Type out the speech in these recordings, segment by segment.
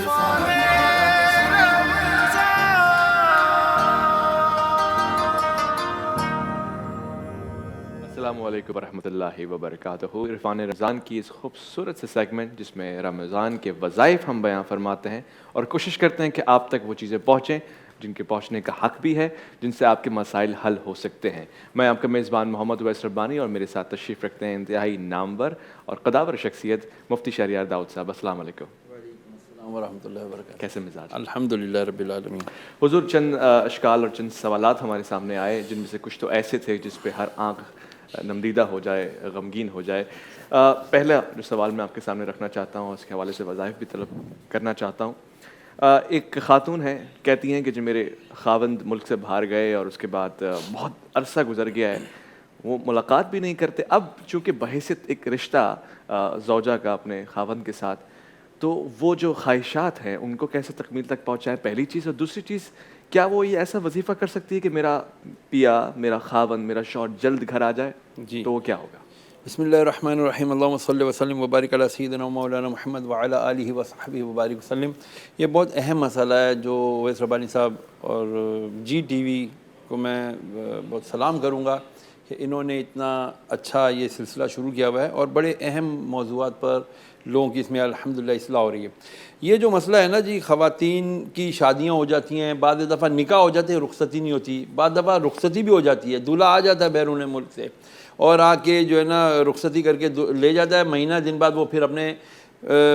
السلام علیکم ورحمۃ اللہ وبرکاتہ۔ عرفان رمضان کی اس خوبصورت سے سیگمنٹ جس میں رمضان کے وظائف ہم بیان فرماتے ہیں اور کوشش کرتے ہیں کہ آپ تک وہ چیزیں پہنچیں جن کے پہنچنے کا حق بھی ہے، جن سے آپ کے مسائل حل ہو سکتے ہیں۔ میں آپ کا میزبان محمد اویس ربانی اور میرے ساتھ تشریف رکھتے ہیں انتہائی نامور اور قداور شخصیت مفتی شہریار داؤد صاحب۔ السلام علیکم۔ وعلیکم السلام ورحمۃ اللہ وبرکاتہ۔ کیسے مزاج؟ الحمدللہ رب العالمین۔ حضور، چند اشکال اور چند سوالات ہمارے سامنے آئے جن میں سے کچھ تو ایسے تھے جس پہ ہر آنکھ نمدیدہ ہو جائے، غمگین ہو جائے۔ پہلا جو سوال میں آپ کے سامنے رکھنا چاہتا ہوں، اس کے حوالے سے وظائف بھی طلب کرنا چاہتا ہوں۔ ایک خاتون ہے، کہتی ہیں کہ جو میرے خاوند ملک سے باہر گئے اور اس کے بعد بہت عرصہ گزر گیا ہے، وہ ملاقات بھی نہیں کرتے۔ اب چونکہ بحیثیت ایک رشتہ زوجہ کا اپنے خاوند کے ساتھ، تو وہ جو خواہشات ہیں ان کو کیسے تکمیل تک پہنچائے، پہلی چیز۔ اور دوسری چیز، کیا وہ یہ ایسا وظیفہ کر سکتی ہے کہ میرا پیا، میرا خاوند، میرا شوہر جلد گھر آ جائے؟ جی، تو وہ کیا ہوگا؟ بسم اللہ الرحمن الرحیم۔ اللہم صلی وسلم وبارک علی سیدنا مولانا محمد وعلی آلہ وصحبہ وبارک وسلم۔ یہ بہت اہم مسئلہ ہے جو اویس ربانی صاحب اور جی ٹی وی کو میں بہت سلام کروں گا کہ انہوں نے اتنا اچھا یہ سلسلہ شروع کیا ہوا ہے اور بڑے اہم موضوعات پر لوگوں کی اس میں الحمدللہ اصلاح ہو رہی ہے۔ یہ جو مسئلہ ہے نا جی، خواتین کی شادیاں ہو جاتی ہیں، بعض دفعہ نکاح ہو جاتے ہیں، رخصتی نہیں ہوتی، بعض دفعہ رخصتی بھی ہو جاتی ہے، دولہا آ جاتا ہے بیرون ملک سے اور آ کے جو ہے نا رخصتی کر کے لے جاتا ہے، مہینہ دن بعد وہ پھر اپنے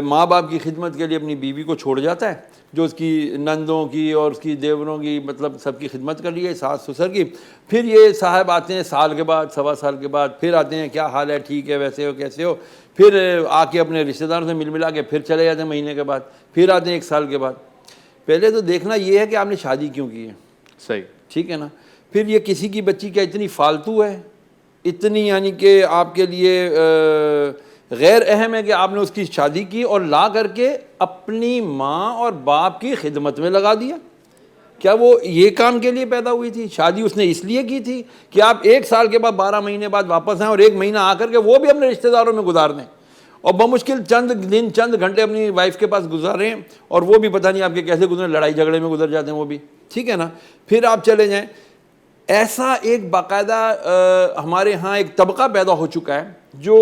ماں باپ کی خدمت کے لیے اپنی بیوی کو چھوڑ جاتا ہے، جو اس کی نندوں کی اور اس کی دیوروں کی، مطلب سب کی خدمت کر لی ہے، ساس سسر کی۔ پھر یہ صاحب آتے ہیں سال کے بعد، سوا سال کے بعد، پھر آتے ہیں کیا حال ہے، ٹھیک ہے، ویسے ہو، کیسے ہو، پھر آ کے اپنے رشتہ داروں سے مل ملا کے پھر چلے جاتے ہیں مہینے کے بعد، پھر آتے ہیں ایک سال کے بعد۔ پہلے تو دیکھنا یہ ہے کہ آپ نے شادی کیوں کی ہے، صحیح، ٹھیک ہے نا۔ پھر یہ کسی کی بچی کیا اتنی فالتو ہے، اتنی یعنی کہ آپ کے لیے غیر اہم ہے کہ آپ نے اس کی شادی کی اور لا کر کے اپنی ماں اور باپ کی خدمت میں لگا دیا؟ کیا وہ یہ کام کے لیے پیدا ہوئی تھی؟ شادی اس نے اس لیے کی تھی کہ آپ ایک سال کے بعد 12 مہینے بعد واپس آئیں اور ایک مہینہ آ کر کے وہ بھی اپنے رشتہ داروں میں گزار دیں اور بمشکل چند دن، چند گھنٹے اپنی وائف کے پاس گزاریں اور وہ بھی پتہ نہیں آپ کے کیسے گزرے، لڑائی جھگڑے میں گزر جاتے ہیں وہ بھی، ٹھیک ہے نا۔ پھر آپ چلے جائیں، ایسا ایک باقاعدہ ہمارے ہاں ایک طبقہ پیدا ہو چکا ہے جو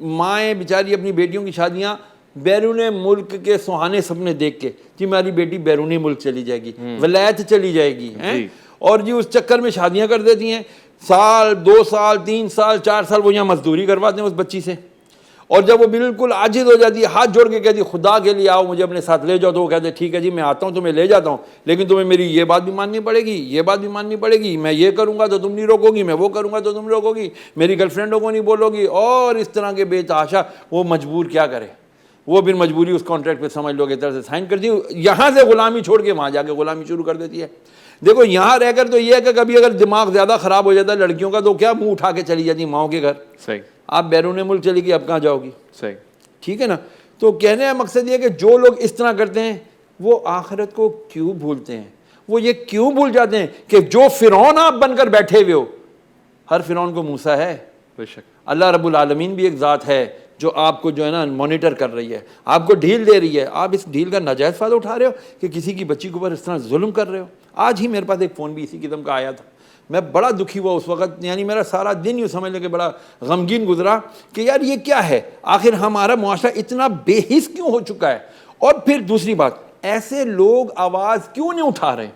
مائیں بیچاری اپنی بیٹیوں کی شادیاں بیرون ملک کے سہانے سپنے دیکھ کے، جی ہماری بیٹی بیرونی ملک چلی جائے گی، ولایت چلی جائے گی، اور جی اس چکر میں شادیاں کر دیتی ہیں، سال 2 سال 3 سال 4 سال وہ یہاں مزدوری کرواتے ہیں اس بچی سے، اور جب وہ بالکل عاجز ہو جاتی ہے، ہاتھ جوڑ کے کہتی ہے خدا کے لیے آؤ مجھے اپنے ساتھ لے جاؤ، تو وہ کہتے ہیں ٹھیک ہے جی میں آتا ہوں، تمہیں لے جاتا ہوں، لیکن تمہیں میری یہ بات بھی ماننی پڑے گی، یہ بات بھی ماننی پڑے گی، میں یہ کروں گا تو تم نہیں روکو گی، میں وہ کروں گا تو تم روکو گی، میری گرل فرینڈوں کو نہیں بولو گی، اور اس طرح کے بے تحاشا۔ وہ مجبور کیا کرے، وہ پھر مجبوری اس کانٹریکٹ پہ سمجھ لو کہ طرح سے سائن کر دی، یہاں سے غلامی چھوڑ کے وہاں جا کے غلامی شروع کر دیتی ہے۔ دیکھو یہاں رہ کر تو یہ ہے کہ کبھی اگر دماغ زیادہ خراب ہو جاتا ہے لڑکیوں کا تو کیا منہ اٹھا کے چلی جاتی ماؤں کے گھر، صحیح، آپ بیرون ملک چلی گئی، اب کہاں جاؤ گی، صحیح، ٹھیک ہے نا۔ تو کہنے کا مقصد یہ کہ جو لوگ اس طرح کرتے ہیں وہ آخرت کو کیوں بھولتے ہیں، وہ یہ کیوں بھول جاتے ہیں کہ جو فرعون آپ بن کر بیٹھے ہوئے ہو، ہر فرعون کو موسیٰ ہے، بے شک، اللہ رب العالمین بھی ایک ذات ہے جو آپ کو جو ہے نا مانیٹر کر رہی ہے، آپ کو ڈھیل دے رہی ہے، آپ اس ڈھیل کا ناجائز فائدہ اٹھا رہے ہو کہ کسی کی بچی کے اوپر اس طرح ظلم کر رہے ہو۔ آج ہی میرے پاس ایک فون بھی اسی قسم کا آیا تھا، میں بڑا دکھی ہوا اس وقت، یعنی میرا سارا دن یوں سمجھ لیں کہ بڑا غمگین گزرا کہ یار یہ کیا ہے، آخر ہمارا معاشرہ اتنا بے حس کیوں ہو چکا ہے۔ اور پھر دوسری بات، ایسے لوگ آواز کیوں نہیں اٹھا رہے؟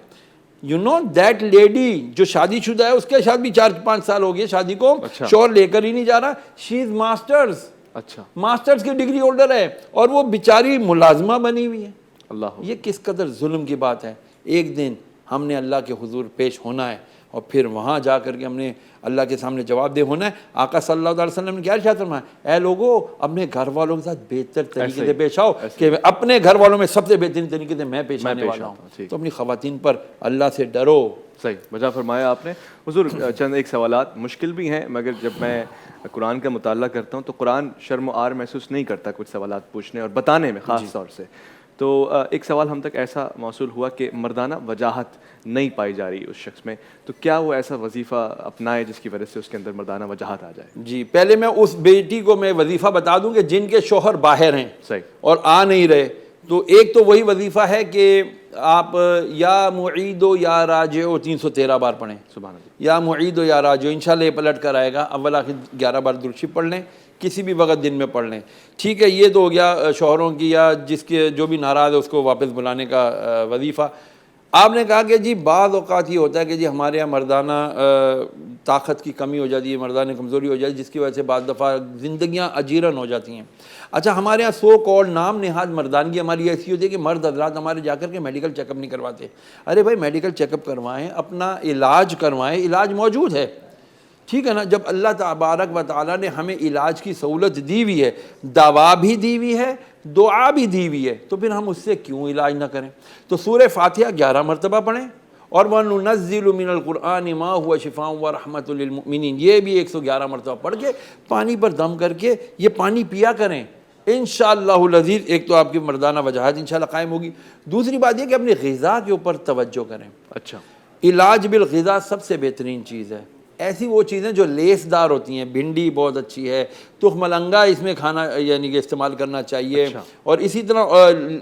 یو نو دیٹ لیڈی جو شادی شدہ ہے، اس کے شاید بھی 4-5 سال ہو گئے شادی کو، شوہر لے کر ہی نہیں جا رہا، شی از ماسٹرز، اچھا، ماسٹرز کی ڈگری ہولڈر ہے اور وہ بیچاری ملازمہ بنی ہوئی ہے۔ اللہ، یہ کس قدر ظلم کی بات ہے۔ ایک دن ہم نے اللہ کے حضور پیش ہونا ہے اور پھر وہاں جا کر کے ہم نے اللہ کے سامنے جواب دہ ہونا ہے۔ آقا صلی اللہ علیہ وسلم نے کیا ارشاد فرمایا، اے لوگو اپنے گھر والوں کے ساتھ بہتر طریقے سے پیش آؤ کہ اپنے گھر والوں میں سب سے بہترین طریقے سے میں پیش آنے والا ہوں۔ تو اپنی خواتین پر اللہ سے ڈرو۔ صحیح، بجا فرمایا آپ نے حضور۔ چند ایک سوالات مشکل بھی ہیں، مگر جب میں قرآن کا مطالعہ کرتا ہوں تو قرآن شرم و عار محسوس نہیں کرتا کچھ سوالات پوچھنے اور بتانے میں خاص طور سے۔ تو ایک سوال ہم تک ایسا موصول ہوا کہ مردانہ وجاہت نہیں پائی جا رہی اس شخص میں، تو کیا وہ ایسا وظیفہ اپنائے جس کی وجہ سے اس کے اندر مردانہ وجاہت آ جائے؟ جی، پہلے میں اس بیٹی کو میں وظیفہ بتا دوں کہ جن کے شوہر باہر ہیں صحیح، اور آ نہیں رہے، تو ایک تو وہی وظیفہ ہے کہ آپ یا معید و یا راجع 313 بار پڑھیں، سبحان اللہ. یا معید و یا راجع، انشاءاللہ یہ پلٹ کر آئے گا. اول آخر 11 بار درود شریف پڑھ لیں، کسی بھی وقت دن میں پڑھ لیں. ٹھیک ہے، یہ تو ہو گیا شوہروں کی یا جس کے جو بھی ناراض ہے اس کو واپس بلانے کا وظیفہ. آپ نے کہا کہ جی بعض اوقات یہ ہوتا ہے کہ جی ہمارے یہاں مردانہ طاقت کی کمی ہو جاتی ہے، مردانہ کمزوری ہو جاتی ہے، جس کی وجہ سے بعض دفعہ زندگیاں اجیرن ہو جاتی ہیں. اچھا، ہمارے یہاں سو کال نام نہاد مردانگی ہماری ایسی ہوتی ہے کہ مرد حضرات ہمارے جا کر کے میڈیکل چیک اپ نہیں کرواتے. ارے بھائی میڈیکل چیک اپ کروائیں، اپنا علاج کروائیں، علاج موجود ہے. ٹھیک ہے نا، جب اللہ تبارک و تعالیٰ نے ہمیں علاج کی سہولت دی ہوئی ہے، دوا بھی دی ہوئی ہے، دعا بھی دی ہوئی ہے، تو پھر ہم اس سے کیوں علاج نہ کریں؟ تو سورہ فاتحہ 11 مرتبہ پڑھیں، اور وَنُنَزِّلُ مِنَ الْقُرْآنِ مَا هُوَ شِفَاءٌ وَرَحْمَةٌ لِلْمُؤْمِنِينَ، یہ بھی 111 مرتبہ پڑھ کے پانی پر دم کر کے یہ پانی پیا کریں. انشاءاللہ العزیز ایک تو آپ کی مردانہ وجاہت انشاءاللہ قائم ہوگی. دوسری بات یہ کہ اپنی غذا کے اوپر توجہ کریں. اچھا، علاج بالغذا سب سے بہترین چیز ہے. ایسی وہ چیزیں جو لیس دار ہوتی ہیں، بھنڈی بہت اچھی ہے، تخم ملنگا اس میں کھانا یعنی کہ استعمال کرنا چاہیے. اور اسی طرح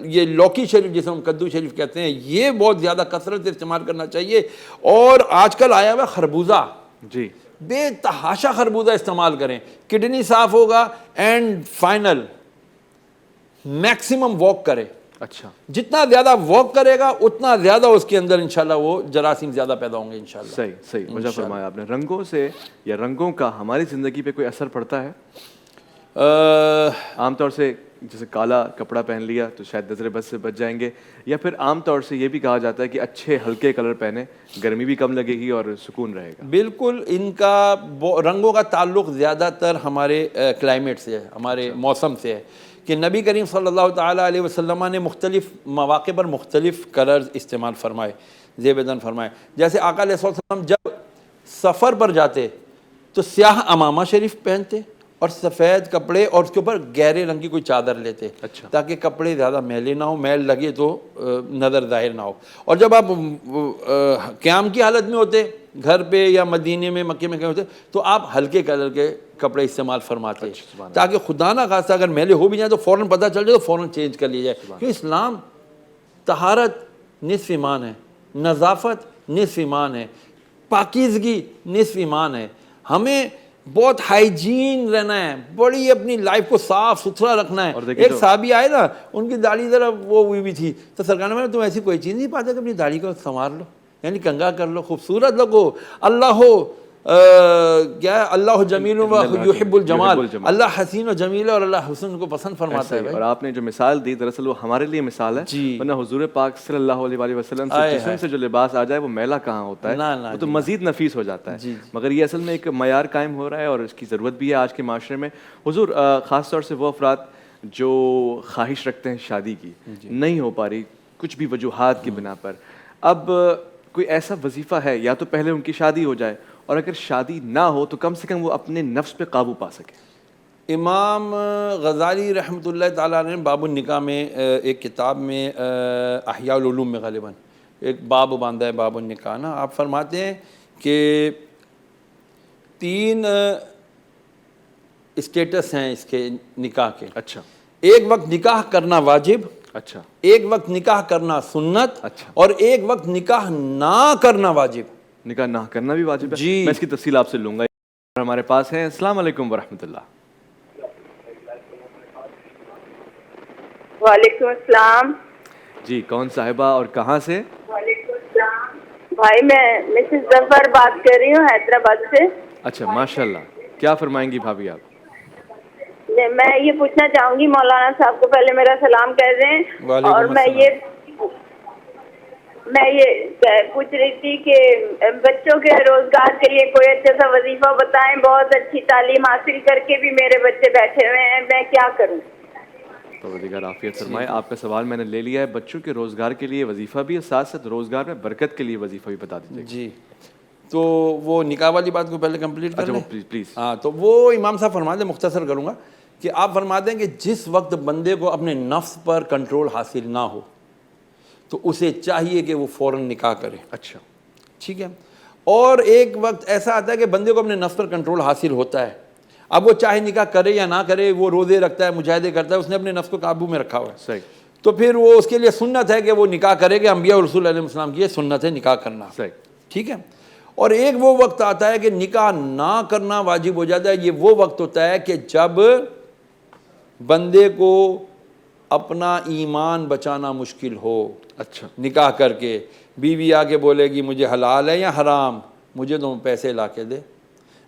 یہ لوکی شریف جسے ہم کدو شریف کہتے ہیں، یہ بہت زیادہ کثرت سے استعمال کرنا چاہیے. اور آج کل آیا ہوا خربوزہ، جی بے تحاشا خربوزہ استعمال کریں، کڈنی صاف ہوگا. اینڈ فائنل میکسیمم واک کرے. اچھا، جتنا زیادہ واک کرے گا اتنا زیادہ اس کے اندر انشاءاللہ وہ جراثیم زیادہ پیدا ہوں گے انشاءاللہ. صحیح وجہ فرمایا آپ نے. رنگوں سے یا رنگوں کا ہماری زندگی پہ کوئی اثر پڑتا ہے؟ عام طور سے جیسے کالا کپڑا پہن لیا تو شاید نظر بد سے بچ جائیں گے، یا پھر عام طور سے یہ بھی کہا جاتا ہے کہ اچھے ہلکے کلر پہنے، گرمی بھی کم لگے گی اور سکون رہے گا. بالکل، ان کا رنگوں کا تعلق زیادہ تر ہمارے کلائمیٹ سے ہے، ہمارے موسم سے ہے. کہ نبی کریم صلی اللہ تعالیٰ علیہ وسلم نے مختلف مواقع پر مختلف کلرز استعمال فرمائے، زیب بدن فرمائے. جیسے آقا علیہ السلام جب سفر پر جاتے تو سیاہ امامہ شریف پہنتے اور سفید کپڑے، اور اس کے اوپر گہرے رنگ کی کوئی چادر لیتے تاکہ کپڑے زیادہ میلے نہ ہو، میل لگے تو نظر ظاہر نہ ہو. اور جب آپ قیام کی حالت میں ہوتے گھر پہ یا مدینے میں مکے میں کہیں ہوتے تو آپ ہلکے کلر کے کپڑے استعمال فرماتے تاکہ خدا نہ خواستہ اگر میلے ہو بھی جائیں تو فوراً پتہ چل جائے تو فوراً چینج کر لیا جائے. کیوں اسلام طہارت نصف ایمان ہے، نظافت نصف ایمان ہے، پاکیزگی نصف ایمان ہے. ہمیں بہت ہائیجین رہنا ہے، بڑی اپنی لائف کو صاف ستھرا رکھنا ہے. ایک صحابی آئے نا، ان کی داڑھی ذرا وہ ہوئی بھی تھی تو سرکار نے تم ایسی کوئی چیز نہیں پاتے کہ اپنی داڑھی کو سنوار لو، یعنی کنگا کر لو، خوبصورت لگو. اللہ کیا ہے، اللہ جمیل و یحب الجمال، اللہ حسین و جمیل اور اللہ حسن کو پسند فرماتا ہے. اور آپ نے جو مثال دی دراصل وہ ہمارے لیے مثال ہے، ورنہ حضور پاک صلی اللہ علیہ وسلم سے جسم سے جو لباس آ جائے وہ میلا کہاں ہوتا ہے، وہ تو مزید نفیس ہو جاتا ہے. مگر یہ اصل میں ایک معیار قائم ہو رہا ہے اور اس کی ضرورت بھی ہے آج کے معاشرے میں. حضور خاص طور سے وہ افراد جو خواہش رکھتے ہیں شادی کی، نہیں ہو پا رہی کچھ بھی وجوہات کی بنا پر، اب کوئی ایسا وظیفہ ہے یا تو پہلے ان کی شادی ہو جائے، اور اگر شادی نہ ہو تو کم سے کم وہ اپنے نفس پہ قابو پا سکے. امام غزالی رحمۃ اللہ تعالیٰ نے باب النکاح میں ایک کتاب میں احیاء العلوم میں غالباً ایک باب باندھا ہے، باب النکاح نا. آپ فرماتے ہیں کہ 3 اسٹیٹس ہیں اس کے نکاح کے. اچھا، ایک وقت نکاح کرنا واجب، اچھا، ایک وقت نکاح کرنا سنت، اچھا، اور ایک وقت نکاح نہ کرنا واجب. نکاح نہ کرنا بھی واجب ہے. جی، میں اس کی تفصیل آپ سے لوں گا. ہمارے پاس ہیں. السلام علیکم ورحمۃ اللہ. وعلیکم السلام. جی کون صاحبہ اور کہاں سے؟ وعلیکم السلام بھائی، میں مسز ظفر بات کر رہی ہوں حیدرآباد سے. اچھا ماشاء اللہ، کیا فرمائیں گی بھابھی آپ؟ میں یہ پوچھنا چاہوں گی، مولانا صاحب کو پہلے میرا سلام کہہ دیں. اور میں یہ پوچھ رہی تھی کہ بچوں کے روزگار کے لیے کوئی اچھا سا وظیفہ بتائیں. بہت اچھی تعلیم حاصل کر کے بھی میرے بچے بیٹھے ہوئے ہیں، میں کیا کروں؟ پروردگار عافیت فرمائے. آپ کا سوال میں نے لے لیا ہے. بچوں کے روزگار کے لیے وظیفہ بھی ہے، ساتھ ساتھ روزگار میں برکت کے لیے وظیفہ بھی بتا دیجیے. جی، تو وہ نکاح والی بات کو پہلے کمپلیٹ کر لیں. پلیز. ہاں، تو وہ امام صاحب فرما دیں، مختصر کروں گا کہ آپ فرما دیں کہ جس وقت بندے کو اپنے نفس پر کنٹرول حاصل نہ ہو تو اسے چاہیے کہ وہ فوراً نکاح کرے. اچھا، ٹھیک ہے. اور ایک وقت ایسا آتا ہے کہ بندے کو اپنے نفس پر کنٹرول حاصل ہوتا ہے، اب وہ چاہے نکاح کرے یا نہ کرے، وہ روزے رکھتا ہے، مجاہدے کرتا ہے، اس نے اپنے نفس کو قابو میں رکھا ہوا ہے. صحیح. تو پھر وہ اس کے لیے سنت ہے کہ وہ نکاح کرے کہ انبیاء اور رسول علیہ السلام کی یہ سنت ہے نکاح کرنا، صحیح، ٹھیک ہے. اور ایک وہ وقت آتا ہے کہ نکاح نہ کرنا واجب ہو جاتا ہے. یہ وہ وقت ہوتا ہے کہ جب بندے کو اپنا ایمان بچانا مشکل ہو. اچھا، نکاح کر کے بیوی آ کے بولے گی مجھے حلال ہے یا حرام، مجھے تو پیسے لا کے دے،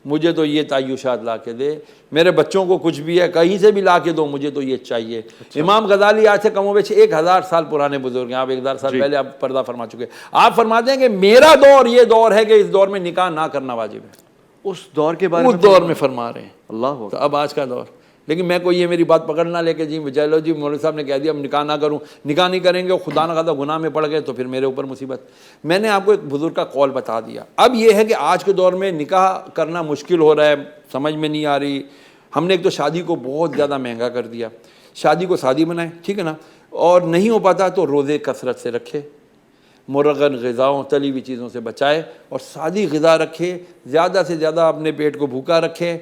مجھے تو یہ تعیشات لا کے دے، میرے بچوں کو کچھ بھی ہے کہیں سے بھی لا کے دو، مجھے تو یہ چاہیے. امام غزالی آج سے کم و بیش 1000 سال پرانے بزرگ ہیں. آپ 1000 سال پہلے آپ پردہ فرما چکے. آپ فرماتے ہیں کہ میرا دور یہ دور ہے کہ اس دور میں نکاح نہ کرنا واجب ہے. اس دور کے بارے میں اس دور میں فرما رہے ہیں. اللہ تو اب آج کا دور، لیکن میں کوئی یہ میری بات پکڑ نہ لے کے جی چلو جی مولوی صاحب نے کہہ دیا اب نکاح نہ کروں، نکاح نہیں کریں گے اور خدا نہ خواستہ گناہ میں پڑ گئے تو پھر میرے اوپر مصیبت. میں نے آپ کو ایک بزرگ کا قول بتا دیا. اب یہ ہے کہ آج کے دور میں نکاح کرنا مشکل ہو رہا ہے، سمجھ میں نہیں آ رہی. ہم نے ایک تو شادی کو بہت زیادہ مہنگا کر دیا. شادی کو سادی بنائیں، ٹھیک ہے نا، اور نہیں ہو پاتا تو روزے کثرت سے رکھے، مرغن غذاؤں تلی ہوئی چیزوں سے بچائے اور سادی غذا رکھے، زیادہ سے زیادہ اپنے پیٹ کو بھوکا رکھے،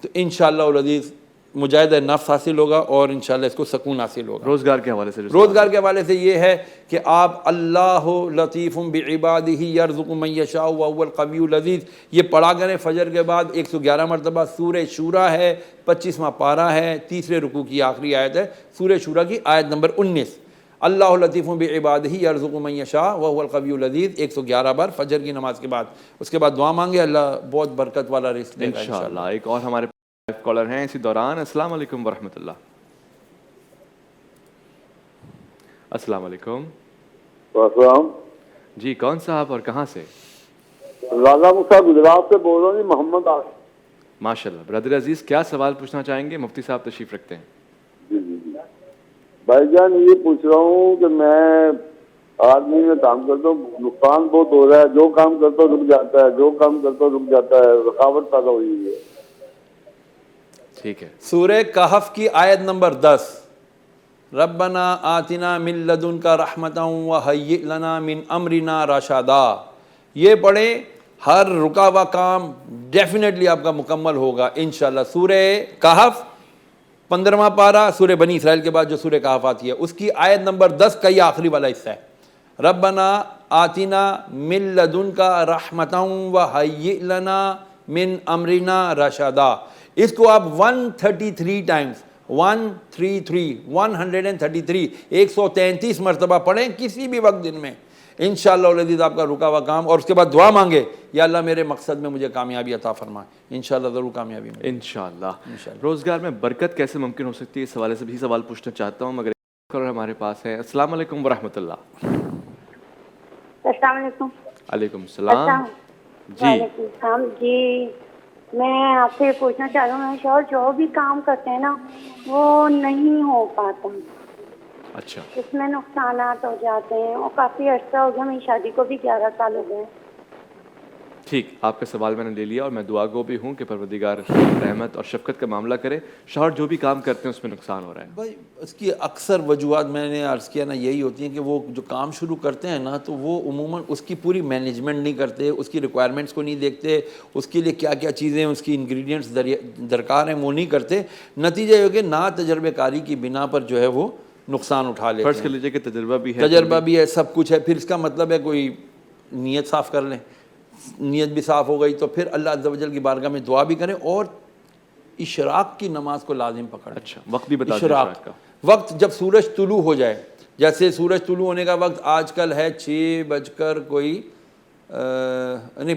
تو انشاءاللہ العزیز مجاہدہ نفس حاصل ہوگا اور انشاءاللہ اس کو سکون حاصل ہوگا. روزگار کے حوالے سے روزگار کے حوالے سے یہ ہے کہ آپ اللہ لطیف بعبادہ یرزق من یشاء وهو القوی العزیز یہ پڑھا کریں فجر کے بعد 111 مرتبہ. سورہ شورى ہے، 25واں پارہ ہے، تیسرے رکوع کی آخری آیت ہے سورہ شورى کی آیت نمبر 19. اللہ لطیف بعبادہ یرزق من یشاء وهو القوی العزیز 111 بار فجر کی نماز کے بعد. اس کے بعد دعا مانگے، اللہ بہت برکت والا رزق دے گا انشاءاللہ. ایک اور ہمارے کالر ہیں اسی دوران. السلام علیکم ورحمۃ اللہ. السلام علیکم. السلام جی کون صاحب اور کہاں سے؟ راجا صاحب گجرات سے بول رہا ہوں جی، محمد آصف. ماشاء اللہ. برادر عزیز کیا سوال پوچھنا چاہیں گے؟ مفتی صاحب تشریف رکھتے ہیں. جی جی جی بھائی جان یہ پوچھ رہا ہوں کہ میں آدمی میں کام کرتا ہوں، نقصان بہت ہو رہا ہے، جو کام کرتا ہوں رک جاتا ہے، جو کام کرتا ہوں رک جاتا ہے، رکاوٹ پیدا ہوئی ہے. ٹھیک ہے. سورہ کہف کی آیت نمبر 10 ربنا آتنا من لدنک رحمتا وہیئ لنا من امرنا رشدا. یہ پڑھیں، ہر رکا ہوا کام ڈیفینیٹلی آپ کا مکمل ہوگا انشاءاللہ. سورہ کہف 15واں پارہ، سورہ بنی اسرائیل کے بعد جو سورہ کہف آتی ہے اس کی آیت نمبر 10 کا یہ آخری والا حصہ ہے. ربنا آتنا من لدنک رحمتا وہیئ لنا من امرنا رشدا. اس کو آپ 133 ٹائمز 133 مرتبہ پڑھیں کسی بھی وقت دن میں. انشاءاللہ العزیز آپ کا رکا ہوا کام، اور اس کے بعد دعا مانگے یا اللہ میرے مقصد میں مجھے کامیابی عطا فرمائے. انشاءاللہ ضرور کامیابی ملے. انشاءاللہ. روزگار میں برکت کیسے ممکن ہو سکتی ہے، اس حوالے سے بھی سوال پوچھنا چاہتا ہوں مگر ایک اور ہمارے پاس ہے. السلام علیکم ورحمۃ اللہ. السلام علیکم. علیکم السلام. جی وعلیکم السلام. جی میں آپ سے پوچھنا چاہ رہا ہوں، میں شوہر جو بھی کام کرتے ہیں نا وہ نہیں ہو پاتا، اچھا. اس میں نقصانات ہو جاتے ہیں، اور کافی عرصہ ہو گیا، میری شادی کو بھی 11 سال ہو گئے. ٹھیک، آپ کا سوال میں نے لے لیا اور میں دعا گو بھی ہوں کہ پروردگار رحمت اور شفقت کا معاملہ کرے. شوہر جو بھی کام کرتے ہیں اس میں نقصان ہو رہا ہے. بھائی اس کی اکثر وجوہات میں نے عرض کیا نا یہی ہوتی ہیں کہ وہ جو کام شروع کرتے ہیں نا تو وہ عموماً اس کی پوری مینجمنٹ نہیں کرتے، اس کی ریکوائرمنٹس کو نہیں دیکھتے، اس کے لیے کیا کیا چیزیں اس کی انگریڈینٹس درکار ہیں وہ نہیں کرتے. نتیجہ یہ کہ نا تجربے کاری کی بنا پر جو ہے وہ نقصان اٹھا لیتے ہیں. فرض کر لیجیے کہ تجربہ بھی ہے، تجربہ بھی ہے، سب کچھ ہے، پھر اس کا مطلب ہے کوئی نیت صاف کر لیں. نیت بھی صاف ہو گئی تو پھر اللہ عز و جل کی بارگاہ میں دعا بھی کریں اور اشراق کی نماز کو لازم پکڑیں. اچھا وقت بھی بتا دیں اشراق کا. وقت جب سورج طلوع ہو جائے، جیسے سورج طلوع ہونے کا وقت آج کل ہے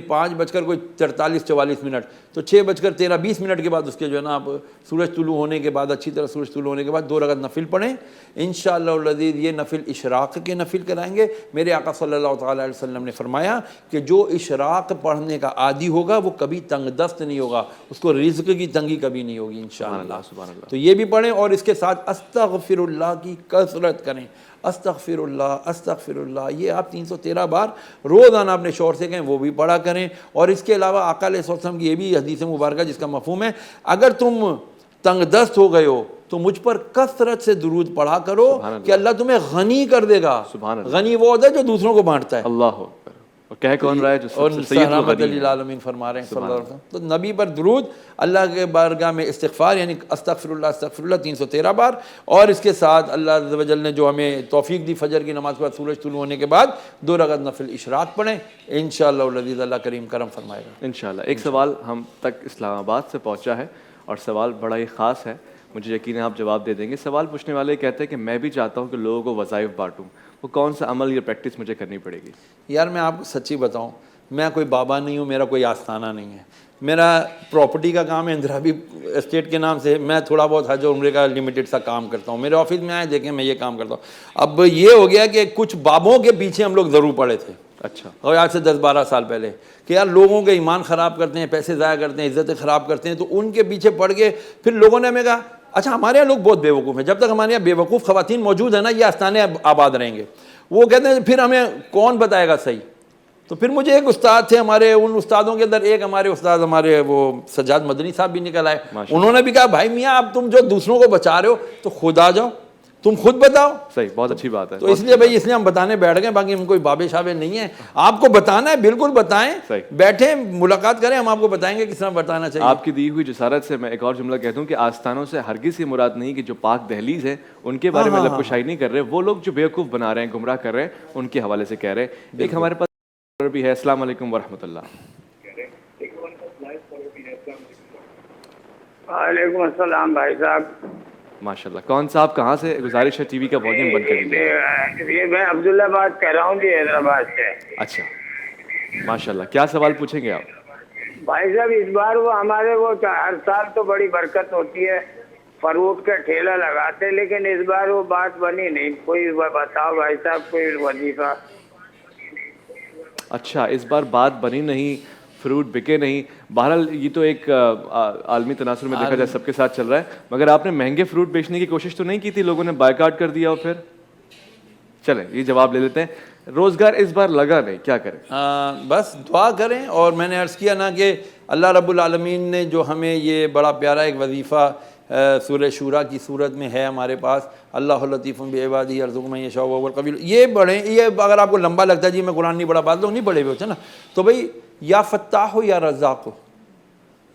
5:43 تو 6:13-20 کے بعد اس کے جو ہے نا آپ سورج طلوع ہونے کے بعد اچھی طرح سورج طلوع ہونے کے بعد 2 رکعت نفل پڑھیں. انشاءاللہ العزیز یہ نفل اشراق کے نفل کرائیں گے. میرے آقا صلی اللہ تعالی علیہ وسلم نے فرمایا کہ جو اشراق پڑھنے کا عادی ہوگا وہ کبھی تنگ دست نہیں ہوگا، اس کو رزق کی تنگی کبھی نہیں ہوگی انشاءاللہ. سبحان اللہ. تو یہ بھی پڑھیں اور اس کے ساتھ استغفر اللہ کی کثرت کریں. استغفر اللہ استغفر اللہ یہ آپ 313 بار روزانہ اپنے شوہر سے کہیں، وہ بھی پڑھا کریں. اور اس کے علاوہ آقا علیہ السلام کی یہ بھی حدیث مبارکہ جس کا مفہوم ہے، اگر تم تنگ دست ہو گئے ہو تو مجھ پر کثرت سے درود پڑھا کرو کہ اللہ تمہیں غنی کر دے گا. سبحان اللہ. غنی وہ ہوتا ہے جو دوسروں کو بانٹتا ہے. اللہ اکبر. اور کہہ کون رہا ہے جو اور سید رحمت الغنی ہے۔ للعالمین فرما رہے ہیں صلی اللہ علیہ وسلم. تو نبی پر درود، اللہ کے بارگاہ میں استغفار یعنی استغفر اللہ 313 بار، اور اس کے ساتھ اللہ عز و جل نے جو ہمیں توفیق دی فجر کی نماز کے بعد سورج طلوع ہونے کے بعد 2 رکعت نفل اشراق پڑھیں، انشاءاللہ العزیز اللہ کریم کرم فرمائے گا. انشاءاللہ. ایک سوال ہم تک اسلام آباد سے پہنچا ہے اور سوال بڑا ہی خاص ہے، مجھے یقین ہے آپ جواب دے دیں گے. سوال پوچھنے والے کہتے ہیں کہ میں بھی چاہتا ہوں کہ لوگوں کو وظائف بانٹوں، وہ کون سا عمل یا پریکٹس مجھے کرنی پڑے گی؟ یار میں آپ کو سچی بتاؤں، میں کوئی بابا نہیں ہوں، میرا کوئی آستانہ نہیں ہے. میرا پراپرٹی کا کام ہے اندرابی اسٹیٹ کے نام سے. میں تھوڑا بہت حج و عمرے کا لمیٹڈ سا کام کرتا ہوں. میرے آفس میں آئے دیکھیں میں یہ کام کرتا ہوں. اب یہ ہو گیا کہ کچھ بابوں کے پیچھے ہم لوگ ضرور پڑے تھے، اچھا. اور آج سے 10-12 سال پہلے، کہ یار لوگوں کے ایمان خراب کرتے ہیں، پیسے ضائع کرتے ہیں، عزتیں خراب کرتے ہیں. تو ان کے پیچھے پڑ کے پھر لوگوں نے ہمیں کہا اچھا ہمارے یہاں لوگ بہت بیوقوف ہیں، جب تک ہمارے یہاں بیوقوف خواتین موجود ہیں نا یہ آستانے آباد رہیں گے. وہ کہتے ہیں پھر ہمیں کون بتائے گا صحیح. تو پھر مجھے ایک استاد تھے ہمارے، ان استادوں کے اندر ایک ہمارے استاد ہمارے وہ سجاد مدنی صاحب بھی نکل آئے. انہوں نے بھی کہا بھائی میاں اب تم جو دوسروں کو بچا رہے ہو تو خود آ جاؤ، تم خود بتاؤ. صحیح، بہت اچھی بات ہے. تو اس لیے بھائی اس لیے ہم بتانے بیٹھ گئے، باقی ہم کوئی بابے شابے نہیں ہیں. آپ کو بتانا ہے بالکل بتائیں، بیٹھیں ملاقات کریں، ہم آپ کو بتائیں گے کس طرح بتانا چاہیے. آپ کی دی ہوئی جسارت سے میں ایک اور جملہ کہتا ہوں کہ آستانوں سے ہرگز یہ مراد نہیں کہ جو پاک دہلیز ہے ان کے بارے میں لب کشائی نہیں کر رہے، وہ لوگ جو بیوقوف بنا رہے ہیں، گمراہ کر رہے ہیں، ان کے حوالے سے کہہ رہے ہیں. ایک ہمارے پاس بھی ہے. السلام علیکم ورحمۃ اللہ. وعلیکم السلام بھائی صاحب. ماشاء اللہ. کون صاحب کہاں سے؟ گزارش ہے ٹی وی کا والیوم بند کر دیجیے. یہ میں عبداللہ بات کر رہا ہوں جی، حیدرآباد سے. اچھا ماشاء اللہ. کیا سوال پوچھیں گے آپ؟ بھائی صاحب اس بار وہ ہمارے وہ ہر سال تو بڑی برکت ہوتی ہے، فروٹ کا ٹھیلا لگاتے، لیکن اس بار وہ بات بنی نہیں. کوئی بتاؤ بھائی صاحب کوئی وظیفہ. اچھا اس بار بات بنی نہیں، فروٹ بکے نہیں. بہرحال یہ تو ایک عالمی تناظر میں دیکھا جائے سب کے ساتھ چل رہا ہے. مگر آپ نے مہنگے فروٹ بیچنے کی کوشش تو نہیں کی تھی؟ لوگوں نے بائیکاٹ کر دیا. اور پھر چلیں یہ جواب لے لیتے ہیں. روزگار اس بار لگا نہیں، کیا کریں؟ بس دعا کریں. اور میں نے عرض کیا نا کہ اللہ رب العالمین نے جو ہمیں یہ بڑا پیارا ایک وظیفہ سورہ شورا کی صورت میں ہے ہمارے پاس، اللہ لطیف بعبادہ یرزق من یشاء وهو القوی. یہ پڑھیں. یہ اگر آپ کو لمبا لگتا ہے جی میں قرآن نہیں پڑھا، بعض لوگ نہیں پڑھے ہوئے ہوتے نا، تو بھائی یا فتاح ہو یا رزاق ہو،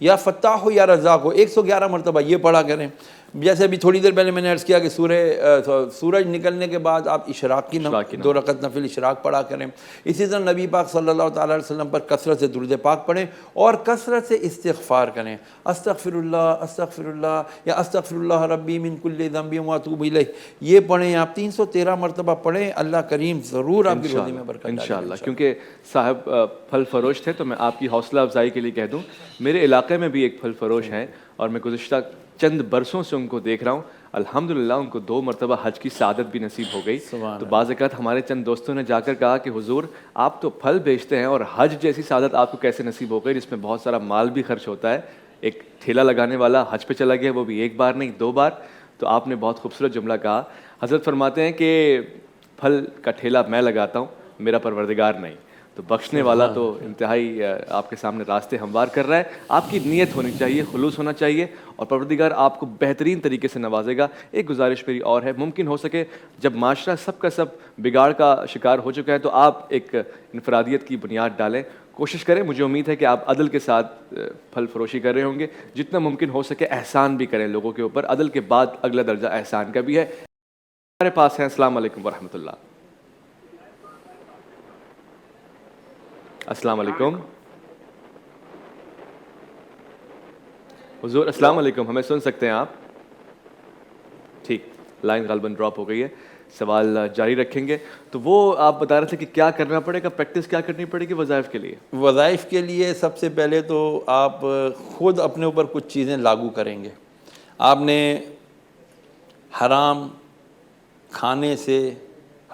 یا فتاح ہو یا رزاق ہو، 111 مرتبہ یہ پڑھا کریں. جیسے ابھی تھوڑی دیر پہلے میں نے عرض کیا کہ سورج نکلنے کے بعد آپ اشراق کی 2 رکعت نفل اشراق پڑھا کریں. اسی طرح نبی پاک صلی اللہ تعالیٰ علیہ وسلم پر کثرت سے درود پاک پڑھیں اور کثرت سے استغفار کریں. استغفر اللہ یا استغفر اللہ ربی من کل ذنب واتوب الیہ، یہ پڑھیں آپ 313 مرتبہ پڑھیں. اللہ کریم ضرور آپ کی روزی میں برکت ڈالے انشاءاللہ. کیونکہ صاحب پھل فروش تھے تو میں آپ کی حوصلہ افزائی کے لیے کہہ دوں، میرے علاقے میں بھی ایک پھل فروش ہیں اور میں گزشتہ چند برسوں سے ان کو دیکھ رہا ہوں. الحمدللہ ان کو 2 مرتبہ حج کی سعادت بھی نصیب ہو گئی. تو بعض اوقات ہمارے چند دوستوں نے جا کر کہا کہ حضور آپ تو پھل بیچتے ہیں اور حج جیسی سعادت آپ کو کیسے نصیب ہو گئی جس میں بہت سارا مال بھی خرچ ہوتا ہے. ایک ٹھیلا لگانے والا حج پہ چلا گیا، وہ بھی 1 بار نہیں 2 بار. تو آپ نے بہت خوبصورت جملہ کہا. حضرت فرماتے ہیں کہ پھل کا ٹھیلا میں لگاتا ہوں، میرا پروردگار نہیں. تو بخشنے والا تو انتہائی آپ کے سامنے راستے ہموار کر رہا ہے. آپ کی نیت ہونی چاہیے، خلوص ہونا چاہیے، اور پروردگار آپ کو بہترین طریقے سے نوازے گا. ایک گزارش میری اور ہے، ممکن ہو سکے جب معاشرہ سب کا سب بگاڑ کا شکار ہو چکا ہے تو آپ ایک انفرادیت کی بنیاد ڈالیں، کوشش کریں. مجھے امید ہے کہ آپ عدل کے ساتھ پھل فروشی کر رہے ہوں گے. جتنا ممکن ہو سکے احسان بھی کریں لوگوں کے اوپر. عدل کے بعد اگلا درجہ احسان کا بھی ہے. ہمارے پاس ہیں. السلام علیکم ورحمۃ اللہ. السلام علیکم حضور. السلام علیکم. ہمیں سن سکتے ہیں آپ؟ ٹھیک، لائن غالباً ڈراپ ہو گئی ہے. سوال جاری رکھیں گے. تو وہ آپ بتا رہے تھے کہ کیا کرنا پڑے گا، پریکٹس کیا کرنی پڑے گی وظائف کے لیے؟ وظائف کے لیے سب سے پہلے تو آپ خود اپنے اوپر کچھ چیزیں لاگو کریں گے. آپ نے حرام کھانے سے،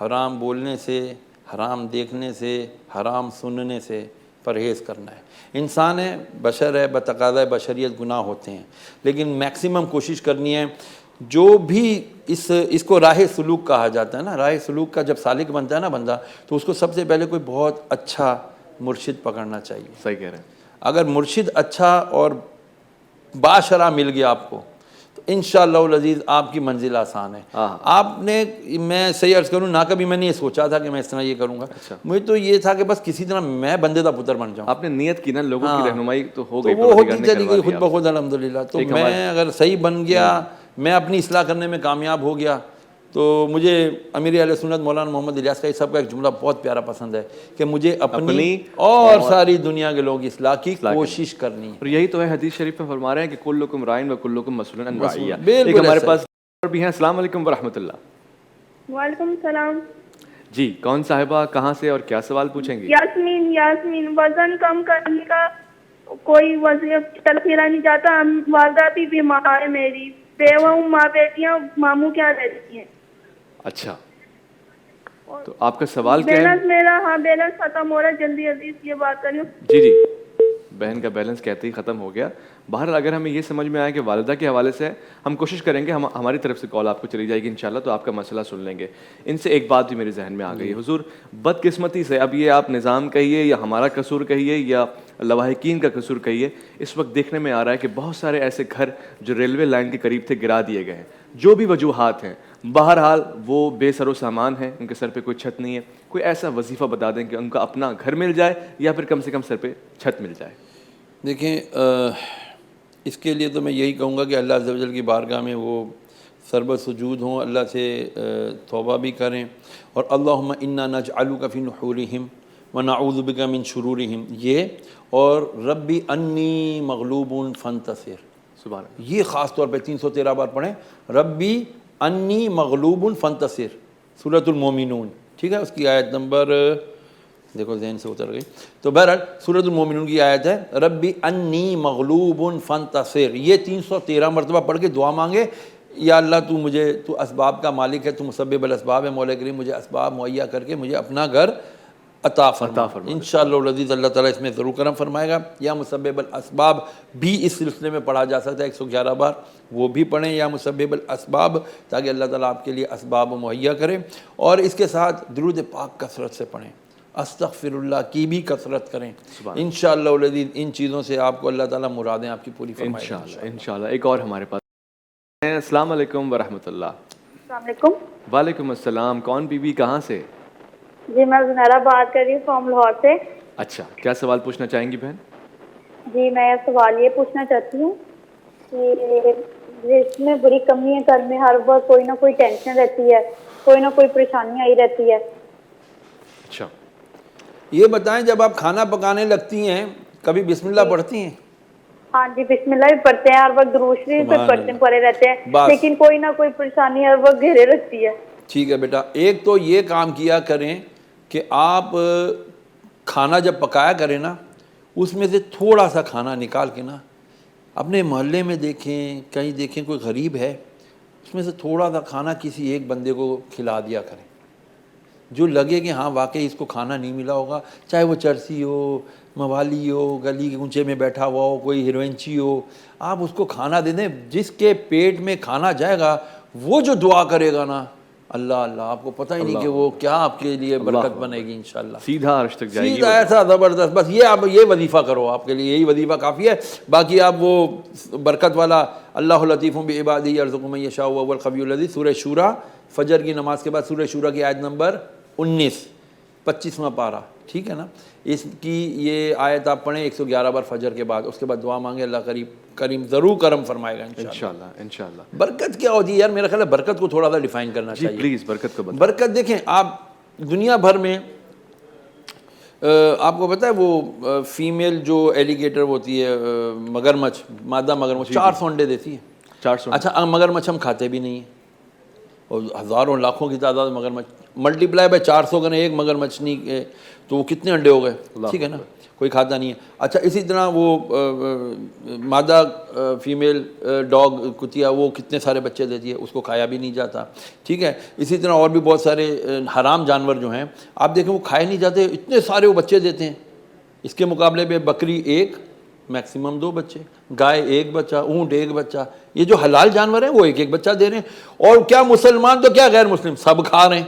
حرام بولنے سے، حرام دیکھنے سے، حرام سننے سے پرہیز کرنا ہے. انسان ہے، بشر ہے، بتقاضۂ بشریت گناہ ہوتے ہیں، لیکن میکسیمم کوشش کرنی ہے. جو بھی اس کو راہ سلوک کہا جاتا ہے نا، راہ سلوک کا جب سالک بنتا ہے نا بندہ، تو اس کو سب سے پہلے کوئی بہت اچھا مرشد پکڑنا چاہیے. صحیح کہہ رہے ہیں. اگر مرشد اچھا اور باشرع مل گیا آپ کو تو انشاءاللہ العزیز آپ کی منزل آسان ہے. آپ نے, میں صحیح عرض کروں, نہ کبھی میں نے یہ سوچا تھا کہ میں اس طرح یہ کروں گا. مجھے تو یہ تھا کہ بس کسی طرح میں بندے دا پتر بن جاؤں. آپ نے نیت کی نا, لوگوں کی رہنمائی تو ہو تو گئی, وہ ہوتی چلی گئی خود بخود الحمدللہ. تو میں اگر صحیح بن گیا, میں اپنی اصلاح کرنے میں کامیاب ہو گیا, تو مجھے امیر اہل سنت مولانا محمد الیاس کا صاحب کا ایک جملہ بہت پیارا پسند ہے کہ مجھے اپنی اور ساری دنیا کے لوگوں کی اصلاح کی کوشش کرنی ہے. اور یہی تو ہے حدیث شریف میں فرما رہے ہیں کہ کلکم رائن و کلکم مسئولٌ عن رعیہ. بالکل ایک ہمارے پاس بھی ہیں. السلام علیکم ورحمۃ اللہ. وعلیکم السلام. جی, کون صاحبہ, کہاں سے اور کیا سوال پوچھیں گی؟ یاسمین وزن کم کرنے کا کوئی وظیفہ چل پھرا نہیں جاتا. والدہ بھی بیمار ہے میری, بیوہ ہوں, ماں بیٹیاں ماموں کیا رہتی ہیں. اچھا, تو آپ کا سوال کیا ہے؟ بیلنس میرا, ہاں بیلنس ختم ہو رہا ہے, جلدی جلدی یہ بات کریے. جی, بہن کا بیلنس کہتے ہی ختم ہو گیا. بہرحال اگر ہمیں یہ سمجھ میں آیا کہ والدہ کے حوالے سے ہم کوشش کریں گے, ہماری طرف سے کال آپ کو چلی جائے گی انشاءاللہ, تو آپ کا مسئلہ سن لیں گے. ان سے ایک بات بھی میرے ذہن میں آ گئی ہے حضور, بدقسمتی سے, اب یہ آپ نظام کہیے یا ہمارا قصور کہیے یا لواحقین کا قصور کہیے, اس وقت دیکھنے میں آ رہا ہے کہ بہت سارے ایسے گھر جو ریلوے لائن کے قریب تھے گرا دیے گئے ہیں. جو بھی وجوہات ہیں, بہرحال وہ بے سر و سامان ہیں, ان کے سر پہ کوئی چھت نہیں ہے. کوئی ایسا وظیفہ بتا دیں کہ ان کا اپنا گھر مل جائے یا پھر کم سے کم سر پہ چھت مل جائے. دیکھیں, اس کے لیے تو میں یہی کہوں گا کہ اللہ عز و جل کی بارگاہ میں وہ سربت سجود ہوں, اللہ سے توبہ بھی کریں, اور اللہم انا نجعلک فی نحورہم ونعوذ بک من شرورہم, یہ, اور ربی انی مغلوب فانتصر, سبحان اللہ, یہ خاص طور پہ 313 بار پڑھیں. ربی انی مغلوب فانتصر, سورۃ المومنون, ٹھیک ہے, اس کی آیت نمبر, دیکھو ذہن سے اتر گئی. تو بہرحال سورۃ المومنون کی آیت ہے ربی انی مغلوب فانتصر. یہ 313 مرتبہ پڑھ کے دعا مانگے, یا اللہ تو اسباب کا مالک ہے, تو مسبب الاسباب ہے, مولا کریم مجھے اسباب مہیا کر کے مجھے اپنا گھر عطا فرما. انشاءاللہ العزیز اللہ تعالیٰ اس میں ضرور کرم فرمائے گا. یا مسبب الاسباب بھی اس سلسلے میں پڑھا جا سکتا ہے 111 بار, وہ بھی پڑھیں, یا مسبب الاسباب, تاکہ اللہ تعالیٰ آپ کے لیے اسباب مہیا کرے. اور اس کے ساتھ درود پاک کثرت سے پڑھیں, استغفر اللہ کی بھی کثرت کریں. انشاءاللہ العزیز ان چیزوں سے آپ کو اللہ تعالیٰ مرادیں آپ کی پوری فرمائے گا انشاءاللہ. ایک اور ہمارے پاس ہیں. السلام علیکم ورحمۃ اللہ. السلام علیکم. وعلیکم السلام. کون بی بی, کہاں سے؟ جی میں زنیرہ بات کر رہی ہوں فرام لاہور سے. اچھا, کیا سوال پوچھنا چاہیں گی بہن؟ جی میں سوال یہ پوچھنا چاہتی ہوں کہ اس میں بڑی کمی ہے گھر میں, ہر وقت کوئی نہ کوئی ٹینشن رہتی ہے, کوئی نہ کوئی پریشانی آئی رہتی ہے. اچھا, یہ بتائیں, جب آپ کھانا پکانے لگتی ہیں کبھی بسم اللہ پڑھتی ہیں؟ ہاں جی, بسم اللہ بھی پڑھتے ہیں, ہر وقت درود شریف بھی پڑھتے ہیں, پڑھے رہتے ہیں, لیکن کوئی نہ کوئی پریشانی ہر وقت گھیرے رکھتی ہے. ٹھیک ہے بیٹا, ایک تو یہ کام کیا کریں کہ آپ کھانا جب پکایا کریں نا, اس میں سے تھوڑا سا کھانا نکال کے نا اپنے محلے میں دیکھیں, کہیں دیکھیں کوئی غریب ہے, اس میں سے تھوڑا سا کھانا کسی ایک بندے کو کھلا دیا کریں, جو لگے کہ ہاں واقعی اس کو کھانا نہیں ملا ہوگا, چاہے وہ چرسی ہو, موالی ہو, گلی کے اونچے میں بیٹھا ہوا ہو, کوئی ہیروئنچی ہو, آپ اس کو کھانا دے دیں. جس کے پیٹ میں کھانا جائے گا وہ جو دعا کرے گا نا, اللہ اللہ, آپ کو پتہ ہی نہیں کہ وہ کیا آپ کے لیے برکت بنے گی انشاءاللہ. سیدھا عرش تک جائے گی, سیدھا ایسا زبردست. بس یہ آپ یہ وظیفہ کرو, آپ کے لیے یہی وظیفہ کافی ہے. باقی آپ وہ برکت والا اللہ لطیف بعبادہ یرزق من یشاء وهو القوی العزیز, سورہ شورا, فجر کی نماز کے بعد سورہ شورا کی آیت نمبر 19, 25واں پارہ, ٹھیک ہے نا, اس کی یہ آیت آپ پڑھیں 111 بار فجر کے بعد. اس کے بعد دعا مانگے, اللہ کریم ضرور کرم فرمائے گا انشاءاللہ. انشاءاللہ. برکت کیا ہوتی ہے یار؟ میرا خیال ہے برکت کو تھوڑا سا ڈیفائن کرنا چاہیے. پلیز برکت کو بتائیں. برکت دیکھیں, آپ دنیا بھر میں آپ کو پتہ ہے وہ فیمیل جو ایلیگیٹر ہوتی ہے, مگرمچھ, مادہ مگرمچھ 400 انڈے دیتی ہے. 400. اچھا, مگرمچھ ہم کھاتے بھی نہیں ہیں, اور ہزاروں لاکھوں کی تعداد مگرمچھ, ملٹی پلائی بائی 400 کریں ایک مگرمچھ نہیں, تو وہ کتنے انڈے ہو گئے, ٹھیک ہے نا, کوئی کھاتا نہیں ہے. اچھا, اسی طرح وہ مادہ فیمیل ڈاگ, کتیا, وہ کتنے سارے بچے دیتی ہے, اس کو کھایا بھی نہیں جاتا, ٹھیک ہے. اسی طرح اور بھی بہت سارے حرام جانور جو ہیں آپ دیکھیں وہ کھائے نہیں جاتے, اتنے سارے وہ بچے دیتے ہیں. اس کے مقابلے پہ بکری ایک, میکسیمم 2 بچے, گائے 1 بچہ, اونٹ 1 بچہ. یہ جو حلال جانور ہیں وہ 1 بچہ دے رہے ہیں, اور کیا مسلمان تو کیا غیر مسلم سب کھا رہے ہیں,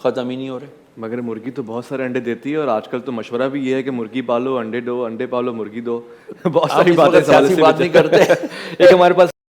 ختم ہی نہیں ہو رہے. مگر مرغی تو بہت سارے انڈے دیتی ہے, اور آج کل تو مشورہ بھی یہ ہے کہ مرغی پالو انڈے دو, انڈے پالو مرغی دو. بہت ساری باتیں سیاسی بات نہیں کرتے. ایک ہمارے پاس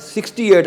68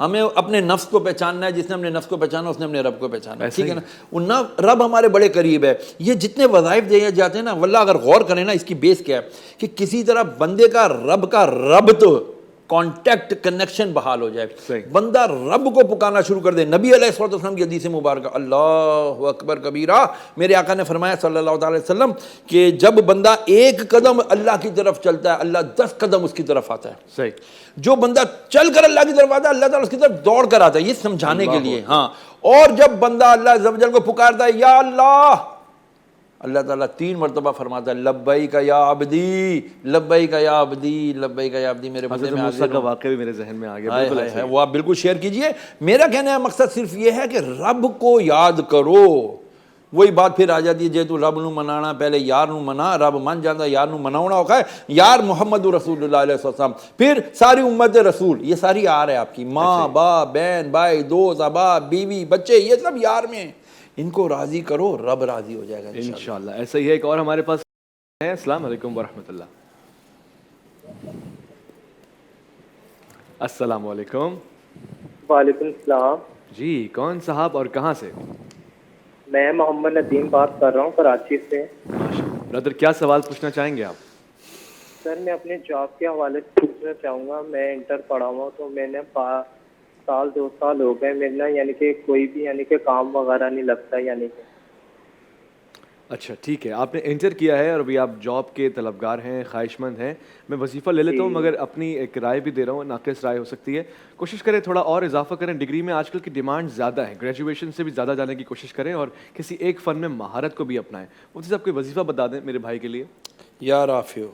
ہمیں اپنے نفس کو پہچاننا ہے، جس نے اپنے نفس کو پہچانا اس نے اپنے رب کو پہچانا ہے، ٹھیک ہے نا. وہ رب ہمارے بڑے قریب ہے. یہ جتنے وظائف دیے جاتے ہیں نا، واللہ اگر غور کریں نا اس کی بیس کیا ہے کہ کسی طرح بندے کا ربط کانٹیکٹ کنیکشن بحال ہو جائے، بندہ رب کو پکارنا شروع کر دے. نبی علیہ الصلوۃ والسلام کی حدیث مبارکہ، اللہ اکبر کبیرہ، میرے آقا نے فرمایا صلی اللہ تعالی وسلم کہ جب بندہ ایک قدم اللہ کی طرف چلتا ہے، اللہ 10 قدم اس کی طرف آتا ہے. صحیح. جو بندہ چل کر اللہ کی طرف آتا ہے، اللہ تعالیٰ اس کی طرف دوڑ کر آتا ہے، یہ سمجھانے کے لیے. ہاں، اور جب بندہ اللہ عز و جل کو پکارتا ہے یا اللہ، اللہ تعالیٰ 3 مرتبہ فرماتا ہے لبیک یا عبدی، لبیک یا عبدی، لبیک یا عبدی، میرے بندے میں موسیٰ کا واقعہ بھی میرے ذہن میں آ گیا. بالکل ایسا ہی. وہ آپ بالکل شیئر کیجئے. میرا کہنے کا مقصد صرف یہ ہے کہ رب کو یاد کرو. وہی بات پھر آ جاتی ہے جے تو رب نو منانا پہلے یار نو منا، رب من جاتا یار نو مناونا ہوتا ہے. یار محمد رسول اللہ علیہ وسلم، پھر ساری امت رسول، یہ ساری یار ہے آپ کی، ماں باپ بہن بھائی دوست احباب بیوی بچے، یہ سب یار میں ہیں. ان کو راضی کرو، رب راضی ہو جائے گا انشاءاللہ. ایسا ہی ہے. ایک اور ہمارے پاس ہے. السلام علیکم ورحمۃ اللہ. السلام علیکم. وعلیکم السلام. جی کون صاحب اور کہاں سے؟ میں محمد ندیم بات کر رہا ہوں کراچی سے. برادر کیا سوال پوچھنا چاہیں گے آپ؟ سر میں اپنے جاب کے حوالے سے پوچھنا چاہوں گا. میں انٹر پڑھا ہوا ہوں، تو میں نے 2 سال ہو گئے میرے نا، یعنی کہ کوئی بھی یعنی کہ کام وغیرہ نہیں لگتا. یعنی کہ اچھا ٹھیک ہے، آپ نے انٹر کیا ہے اور ابھی آپ جاب کے طلبگار ہیں، خواہش مند ہیں. میں وظیفہ لے لیتا ہوں مگر اپنی ایک رائے بھی دے رہا ہوں، ناقص رائے ہو سکتی ہے. کوشش کریں تھوڑا اور اضافہ کریں. ڈگری میں آج کل کی ڈیمانڈ زیادہ ہے، گریجویشن سے بھی زیادہ جانے کی کوشش کریں اور کسی ایک فن میں مہارت کو بھی اپنائیں. مفتی صاحب کوئی وظیفہ بتا دیں میرے بھائی کے لیے. یا رافیو.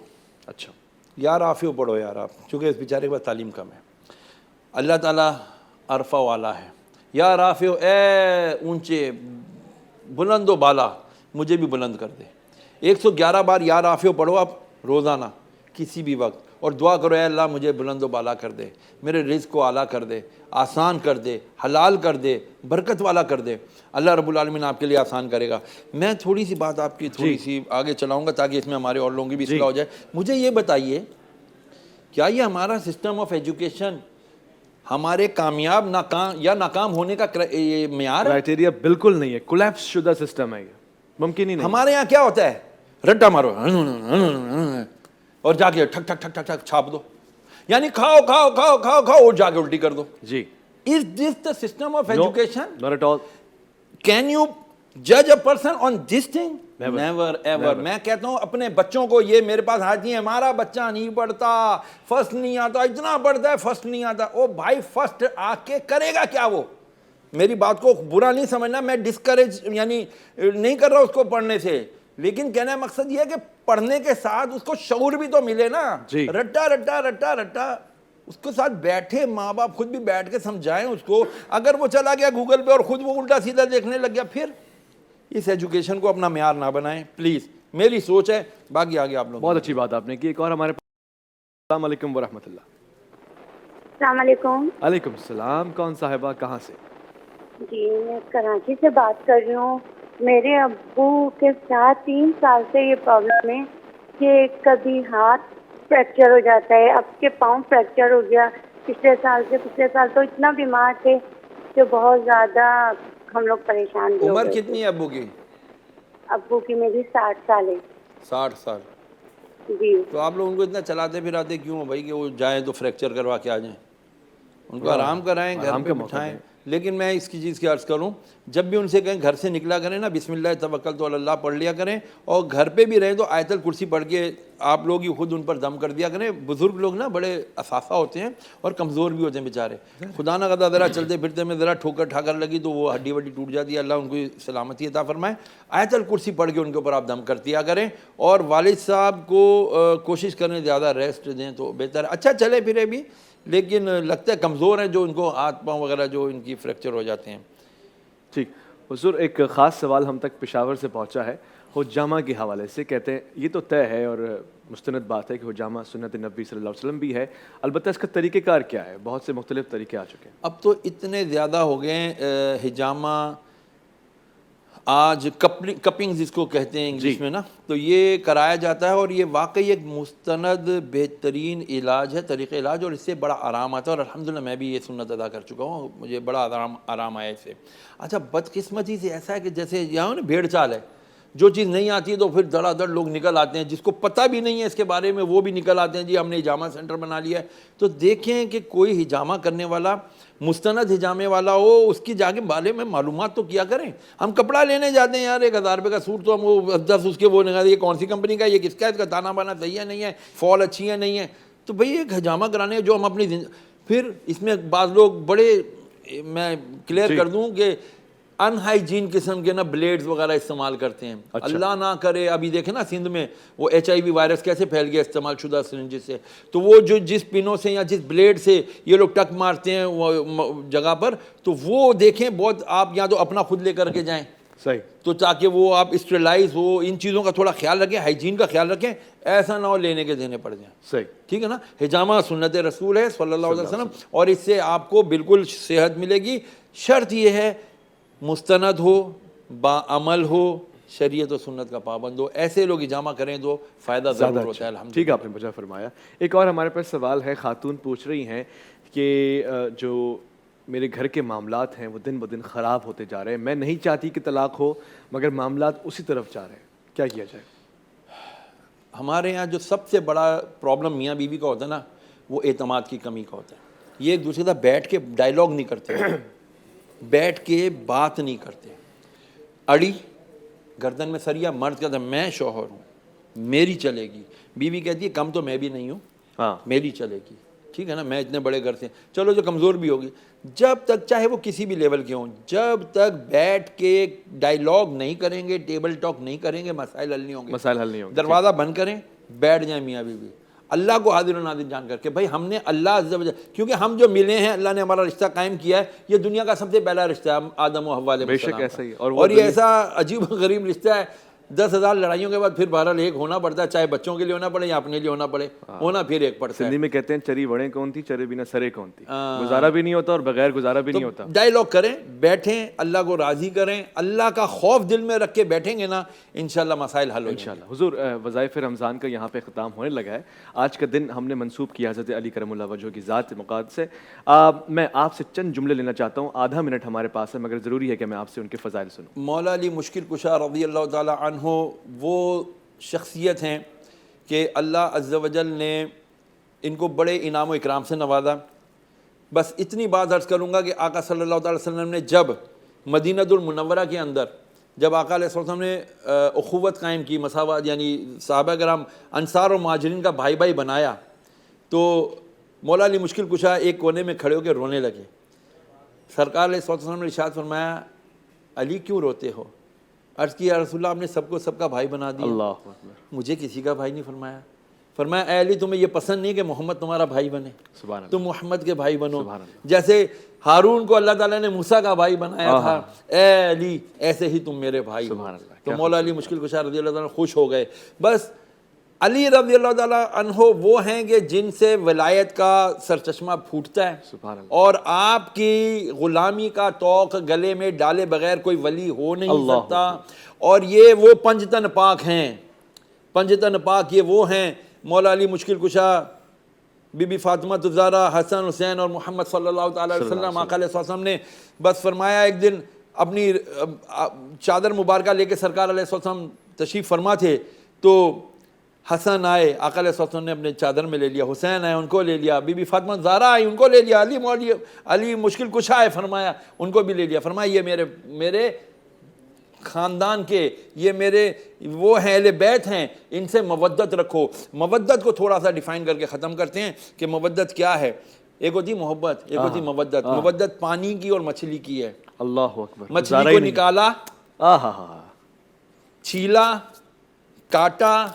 اچھا یا رافیو پڑھو یار آپ، چونکہ اس بیچارے کے پاس تعلیم کم ہے. اللہ تعالیٰ عرفہ والا ہے. یا رافیو، اے اونچے بلند و بالا، مجھے بھی بلند کر دے. 111 بار یا رافیو پڑھو آپ روزانہ کسی بھی وقت، اور دعا کرو اے اللہ مجھے بلند و بالا کر دے، میرے رزق کو اعلیٰ کر دے، آسان کر دے، حلال کر دے، برکت والا کر دے. اللہ رب العالمین آپ کے لیے آسان کرے گا. میں تھوڑی سی بات آپ کی تھوڑی سی آگے چلاؤں گا تاکہ اس میں ہمارے اور لوگوں کی بھی اصلاح ہو جائے. مجھے یہ بتائیے، کیا یہ ہمارا سسٹم آف ایجوکیشن ہمارے کامیاب ناکام ہونے کا معیار ہے؟ کرائٹیریا بالکل نہیں ہے، کولیپس شدہ سسٹم ہے، یہ ممکن ہی نہیں. ہمارے یہاں کیا ہوتا ہے، رٹا مارو اور جا کے ٹھک ٹھک ٹھک ٹھک ٹھک چھاپ دو، یعنی کھاؤ کھاؤ کھاؤ کھاؤ کھاؤ اور جا کے الٹی کر دو. جی Is this the system of education? not at all. Can you judge a person on this thing? Never ever. میں کہتا ہوں اپنے بچوں کو، یہ میرے پاس آتی ہے ہمارا بچہ نہیں پڑھتا، فرسٹ نہیں آتا، اتنا پڑھتا ہے فرسٹ نہیں آتا. او بھائی فرسٹ آ کے کرے گا کیا؟ وہ میری بات کو برا نہیں سمجھنا، میں ڈسکریج یعنی نہیں کر رہا اس کو پڑھنے سے، لیکن کہنے کا مقصد یہ ہے کہ پڑھنے کے ساتھ اس کو شعور بھی تو ملے نا. رٹا رٹا رٹا رٹا اس کے ساتھ بیٹھے، ماں باپ خود بھی بیٹھ کے سمجھائیں اس کو. اگر وہ چلا گیا گوگل پہ اور خود وہ الٹا سیدھا دیکھنے لگ گیا، پھر اس ایجوکیشن کو اپنا معیار نہ بنائیں پلیز. میری سوچ ہے، باقی آگے آپ لوگ. بہت اچھی بات آپ نے کی. ایک اور ہمارے پاس. السلام علیکم ورحمۃ اللہ. السلام علیکم. وعلیکم السلام. کون صاحبہ کہاں سے؟ جی میں کراچی سے بات کر رہی ہوں. میرے ابو کے ساتھ 3 سال سے یہ پرابلم ہے کہ کبھی ہاتھ فریکچر ہو جاتا ہے، اب کے پاؤں فریکچر ہو گیا. پچھلے سال تو اتنا بیمار تھے کہ بہت زیادہ ہم لوگ پریشان تھے. عمر کتنی ہے ابو کی؟ ابو کی میری 60 سال ہے. 60 سال. جی تو آپ لوگ ان کو اتنا چلاتے پھراتے کیوں بھائی کہ وہ جائیں تو فریکچر کروا کے آ جائیں؟ ان کو آرام کرائیں، گھر پہ بٹھائیں. لیکن میں اس کی چیز کی عرض کروں، جب بھی ان سے کہیں گھر سے نکلا کریں نا، بسم اللہ توکلت علی اللہ پڑھ لیا کریں، اور گھر پہ بھی رہیں تو آیت الکرسی پڑھ کے آپ لوگ ہی خود ان پر دم کر دیا کریں. بزرگ لوگ نا بڑے اساسہ ہوتے ہیں اور کمزور بھی ہوتے ہیں بیچارے. خدا نہ خدا ذرا چلتے پھرتے میں ذرا ٹھوکر ٹھاکر لگی تو وہ ہڈی وڈی ٹوٹ جاتی ہے. اللہ ان کو سلامتی عطا فرمائے. آیت الکرسی پڑھ کے ان کے اوپر آپ دم کر دیا کریں، اور والد صاحب کو کوشش کریں زیادہ ریسٹ دیں تو بہتر ہے. اچھا چلے پھرے بھی، لیکن لگتا ہے کمزور ہیں جو ان کو ہاتھ پاؤں وغیرہ جو ان کی فریکچر ہو جاتے ہیں. ٹھیک حضور، ایک خاص سوال ہم تک پشاور سے پہنچا ہے حجامہ کے حوالے سے. کہتے ہیں یہ تو طے ہے اور مستند بات ہے کہ حجامہ سنت نبی صلی اللہ علیہ وسلم بھی ہے، البتہ اس کا طریقہ کار کیا ہے؟ بہت سے مختلف طریقے آ چکے ہیں. اب تو اتنے زیادہ ہو گئے ہیں حجامہ. آج کپنگز اس کو کہتے ہیں انگلش میں نا، تو یہ کرایا جاتا ہے اور یہ واقعی ایک مستند بہترین علاج ہے، طریقہ علاج، اور اس سے بڑا آرام آتا ہے، اور الحمدللہ میں بھی یہ سنت ادا کر چکا ہوں، مجھے بڑا آرام آیا اس سے۔ اچھا بدقسمتی سے ایسا ہے کہ جیسے یہاں نا بھیڑ چال ہے، جو چیز نہیں آتی ہے تو پھر دڑا دڑ لوگ نکل آتے ہیں، جس کو پتہ بھی نہیں ہے اس کے بارے میں وہ بھی نکل آتے ہیں، جی ہم نے حجامہ سینٹر بنا لیا ہے۔ تو دیکھیں کہ کوئی حجامہ کرنے والا، مستند حجامے والا ہو، اس کی جا کے بارے میں معلومات تو کیا کریں۔ ہم کپڑا لینے جاتے ہیں یار 1000 روپے کا سوٹ، تو ہم وہ 10 اس کے وہ نکالتے، یہ کون سی کمپنی کا، یہ کس کا، اس کا تانا بانا صحیح ہے نہیں ہے، فال اچھی ہے نہیں ہے۔ تو بھئی ایک حجامہ کرانے جو ہم اپنی پھر اس میں بعض لوگ بڑے، میں کلیئر کر دوں کہ ان ہائیجین قسم کے نا بلیڈز وغیرہ استعمال کرتے ہیں۔ اللہ نہ کرے، ابھی دیکھیں نا سندھ میں وہ HIV وائرس کیسے پھیل گیا استعمال شدہ سرنجز سے، تو وہ جو جس پنوں سے یا جس بلیڈ سے یہ لوگ ٹک مارتے ہیں وہ جگہ پر، تو وہ دیکھیں بہت، آپ یا تو اپنا خود لے کر کے جائیں صحیح، تو تاکہ وہ آپ اسٹریلائز ہو، ان چیزوں کا تھوڑا خیال رکھیں، ہائیجین کا خیال رکھیں، ایسا نہ ہو لینے کے دینے پڑ جائیں۔ صحیح، ٹھیک ہے نا۔ حجامہ سنت رسول ہے صلی اللہ علیہ وسلم، اور اس سے آپ کو بالکل صحت ملے گی۔ شرط یہ ہے مستند ہو، با عمل ہو، شریعت و سنت کا پابند ہو، ایسے لوگ حجامہ کریں تو فائدہ ضرور ہوتا ہے۔ الحمدللہ، ٹھیک ہے، آپ نے مجھے فرمایا۔ ایک اور ہمارے پاس سوال ہے، خاتون پوچھ رہی ہیں کہ جو میرے گھر کے معاملات ہیں وہ دن بدن خراب ہوتے جا رہے ہیں، میں نہیں چاہتی کہ طلاق ہو مگر معاملات اسی طرف جا رہے ہیں، کیا کیا جائے؟ ہمارے یہاں جو سب سے بڑا پرابلم میاں بیوی کا ہوتا ہے نا، وہ اعتماد کی کمی کا ہوتا ہے۔ یہ ایک دوسرے کے ساتھ بیٹھ کے ڈائیلاگ نہیں کرتے، بیٹھ کے بات نہیں کرتے۔ اڑی گردن میں سریا، مرد کہتا ہے میں شوہر ہوں، میری چلے گی، بیوی کہتی ہے کم تو میں بھی نہیں ہوں، ہاں میری چلے گی، ٹھیک ہے نا، میں اتنے بڑے گھر سے، چلو جو کمزور بھی ہوگی، جب تک چاہے وہ کسی بھی لیول کے ہوں، جب تک بیٹھ کے ڈائیلاگ نہیں کریں گے، ٹیبل ٹاک نہیں کریں گے، مسائل حل نہیں ہوں گے۔ مسائل حل نہیں ہوں گے۔ دروازہ بند کریں، بیٹھ جائیں میاں بیوی، اللہ کو حاضر و ناظر جان کر کے، بھائی ہم نے اللہ عز و جل، کیونکہ ہم جو ملے ہیں، اللہ نے ہمارا رشتہ قائم کیا ہے، یہ دنیا کا سب سے پہلا رشتہ ہے آدم و حوا علیہ السلام کا۔ بے شک ایسا ہی، اور یہ ایسا عجیب و غریب رشتہ ہے، 10,000 لڑائیوں کے بعد پھر بہرحال ایک ہونا پڑتا ہے، چاہے بچوں کے لیے ہونا پڑے یا اپنے لیے ہونا پڑے، ہونا پھر ایک پڑتا ہے۔ سندھی میں کہتے ہیں چری وڑیں کون تھی، چرے بنا سرے کون تھی، گزارا بھی نہیں ہوتا اور بغیر گزارا بھی نہیں ہوتا۔ ڈائیلاگ کریں، بیٹھیں، اللہ کو راضی کریں، اللہ کا خوف دل میں رکھ کے بیٹھیں گے نا، انشاءاللہ مسائل حل ہو جائیں گے۔ انشاءاللہ۔ حضور وظائف رمضان کا یہاں پہ ختم ہونے لگا ہے، آج کا دن ہم نے منسوب کیا حضرت علی کرم اللہ وجہہ کی ذات مقدس سے۔ میں آپ سے چند جملے لینا چاہتا ہوں، آدھا منٹ ہمارے پاس ہے مگر ضروری ہے کہ میں آپ سے ان کے فضائل سنوں۔ مولا علی مشکل کشا رضی اللہ تعالی عنہ وہ شخصیت ہیں کہ اللہ عز و جل نے ان کو بڑے انعام و اکرام سے نوازا۔ بس اتنی بات عرض کروں گا کہ آقا صلی اللہ تعالی وسلم نے جب مدینہ المنورہ کے اندر جب آقا علیہ السلام نے اخوت قائم کی، مساوات، یعنی صحابہ کرام انصار و مہاجرین کا بھائی بھائی بنایا، تو مولا علی مشکل کشا ایک کونے میں کھڑے ہو کے رونے لگے۔ سرکار علیہ السلام نے ارشاد فرمایا علی کیوں روتے ہو؟ عرض کی یا رسول اللہ آپ نے سب کو سب کا بھائی بنا دیا، اللہ اکبر، مجھے کسی کا بھائی نہیں فرمایا۔ فرمایا اے علی تمہیں یہ پسند نہیں کہ محمد تمہارا بھائی بنے، سبحان اللہ، تم محمد کے بھائی بنو، سبحان اللہ۔ جیسے ہارون کو اللہ تعالیٰ نے موسیٰ کا بھائی بنایا تھا، اے علی ایسے ہی تم میرے بھائی ہو۔ سبحان اللہ، تو مولا علی مشکل کشا رضی اللہ تعالیٰ خوش ہو گئے۔ بس علی رضی اللہ تعالیٰ عنہ وہ ہیں کہ جن سے ولایت کا سرچشمہ پھوٹتا ہے، سبحان اللہ، اور آپ کی غلامی کا توق گلے میں ڈالے بغیر کوئی ولی ہو نہیں سکتا۔ اور یہ وہ پنجتن پاک ہیں، پنجتن پاک یہ وہ ہیں، مولا علی مشکل کشا، بی بی فاطمہ الزہرا، حسن حسین اور محمد صلی اللہ تعالی علیہ وسلم۔ آقا علیہ السلام نے بس فرمایا ایک دن اپنی چادر مبارکہ لے کے سرکار علیہ السلام تشریف فرما تھے، تو حسن آئے، آقا علیہ السلام نے اپنے چادر میں لے لیا، حسین آئے ان کو لے لیا، بی بی فاطمہ الزہرا آئی ان کو لے لیا، علی مشکل کشا آئے فرمایا ان کو بھی لے لیا۔ فرمایا یہ میرے خاندان کے، یہ میرے وہ ہیں، اہل بیت ہیں، ان سے مودت رکھو۔ مودت کو تھوڑا سا ڈیفائن کر کے ختم کرتے ہیں کہ مودت کیا ہے۔ ایک ہوتی محبت، ایک ہوتی مودت۔ مودت پانی کی اور مچھلی کی ہے۔ اللہ اکبر، مچھلی کو نکالا، چھیلا، کاٹا،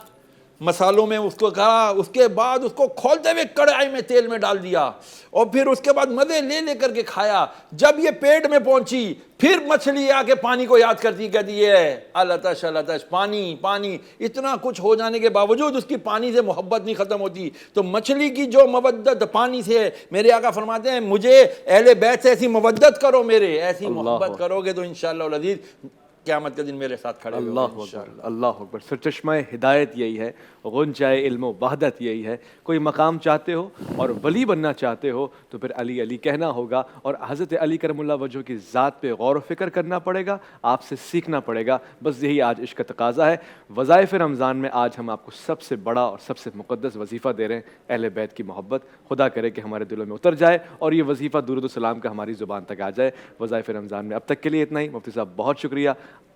مسالوں میں اس کو کہا، اس کے بعد اس کو کھولتے ہوئے کڑھائی میں تیل میں ڈال دیا، اور پھر اس کے بعد مزے لے لے کر کے کھایا۔ جب یہ پیٹ میں پہنچی پھر مچھلی آ کے پانی کو یاد کرتی، کہتی ہے العطش العطش، پانی پانی۔ اتنا کچھ ہو جانے کے باوجود اس کی پانی سے محبت نہیں ختم ہوتی۔ تو مچھلی کی جو مودت پانی سے ہے، میرے آقا فرماتے ہیں مجھے اہل بیت سے ایسی مودت کرو، میرے ایسی محبت کرو گے تو انشاءاللہ العزیز قیامت کے دن میرے ساتھ کھڑے ہوئے اللہ ہوگے اکبر انشاءاللہ۔ اللہ اکبر سرچشمہ ہدایت یہی ہے، غنچۂ علم و وحدت یہی ہے۔ کوئی مقام چاہتے ہو اور ولی بننا چاہتے ہو تو پھر علی علی کہنا ہوگا، اور حضرت علی کرم اللہ وجہ کی ذات پہ غور و فکر کرنا پڑے گا، آپ سے سیکھنا پڑے گا، بس یہی آج عشق کا تقاضا ہے۔ وظائف رمضان میں آج ہم آپ کو سب سے بڑا اور سب سے مقدس وظیفہ دے رہے ہیں، اہل بیت کی محبت۔ خدا کرے کہ ہمارے دلوں میں اتر جائے اور یہ وظیفہ درود و سلام کا ہماری زبان تک آ جائے۔ وظائف رمضان میں اب تک کے لیے اتنا ہی۔ مفتی صاحب بہت شکریہ،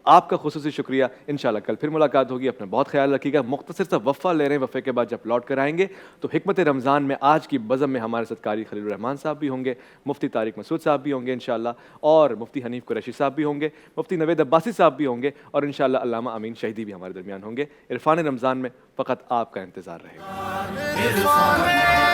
آپ کا خصوصی شکریہ۔ انشاءاللہ کل پھر ملاقات ہوگی، اپنا بہت خیال رکھیے گا۔ مختصر سا وقفہ لے رہے ہیں، وقفے کے بعد جب لوٹ کر آئیں گے تو حکمت رمضان میں آج کی بزم میں ہمارے ساتھ قاری خلیل الرحمان صاحب بھی ہوں گے، مفتی طارق مسعود صاحب بھی ہوں گے انشاءاللہ، اور مفتی حنیف قریشی صاحب بھی ہوں گے، مفتی نوید عباسی صاحب بھی ہوں گے، اور انشاءاللہ علامہ امین شہیدی بھی ہمارے درمیان ہوں گے۔ عرفان رمضان میں فقط آپ کا انتظار رہے گا۔